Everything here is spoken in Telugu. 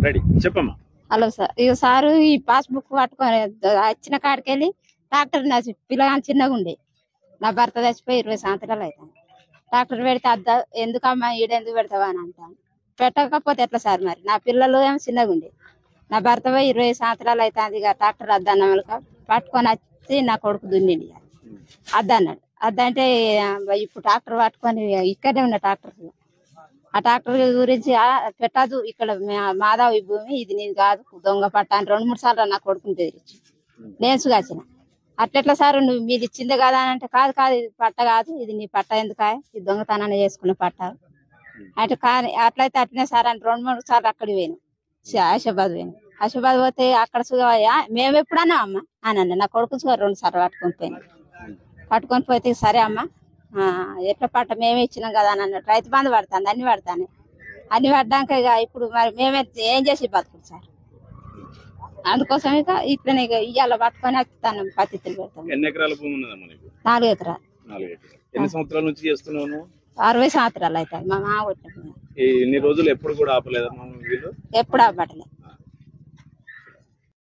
రెడీ చెప్పమ్మా. హలో సార్, ఇక సారు ఈ పాస్బుక్ పట్టుకొని వచ్చిన కాడికి వెళ్ళి డాక్టర్ నా పిల్లగాని చిన్నగా ఉండే, నా భర్త చచ్చిపోయి 20 సంవత్సరాలు అవుతాను. డాక్టర్ పెడితే ఎందుకమ్మా ఈడెందుకు పెడతావా అని అంటాను. పెట్టకపోతే ఎట్లా సార్, మరి నా పిల్లలు ఏమో చిన్నగా ఉండే, నా భర్త పోయి 20 సంవత్సరాలు అవుతుంది. ఇక డాక్టర్ అద్దన్నమాలక పట్టుకొని వచ్చి నా కొడుకు దున్నిండి అద్దన్నాడు. అద్దంటే ఇప్పుడు డాక్టర్ పట్టుకొని ఇక్కడే ఉన్న డాక్టర్, ఆ డాక్టర్ గురించి పెట్టదు ఇక్కడ మాధవి భూమి ఇది నేను కాదు దొంగ పట్ట అని 2-3 సార్లు నా కొడుకుని తెరిచి నేను సుగాచిన. అట్లెట్లా సార్ నువ్వు మీది ఇచ్చిందే కదా అని అంటే, కాదు కాదు ఇది పట్ట కాదు, ఇది నీ పట్ట ఎందుకా, ఇది దొంగతనాన్ని చేసుకున్న పట్ట అంటే. కానీ అట్లయితే అట్లనే సార్ అని 2-3 సార్లు అక్కడికి పోయాను, ఆశాబాద్ పోయాను. ఆశాబాద్ పోతే అక్కడ సుగా మేము ఎప్పుడన్నా అమ్మ అని అన్న నా కొడుకు సుగా 2 సార్లు పట్టుకొని పోయాను. పట్టుకొని పోతే సరే అమ్మ ఎట్లా పట్ట మేమే ఇచ్చినాం కదా అని అన్నట్టు. రైతు బంధు పడుతుంది, అన్ని పడతాను, అన్ని పడ్డాక ఇక ఇప్పుడు మరి మేమే ఏం చేసి బతుకుడు సార్. అందుకోసం ఇక ఇట్లనే ఇవాళ పట్టుకొని వస్తాను, పత్తిత్తులు పెడతాను. ఎన్ని ఎకరాల భూమి ఉన్నదమ్మా నీకు? 4 ఎకరాలు. 4 ఎకరాలు. ఎన్ని సంవత్సరాల నుంచి చేస్తున్నావు? 60 సంవత్సరాలు అవుతాయి. మా మామ కొట్టిన ఇన్ని రోజులు ఎప్పుడు కూడా ఆపలేదమ్మా వీళ్ళు? ఎప్పుడు ఆపట్లేదు.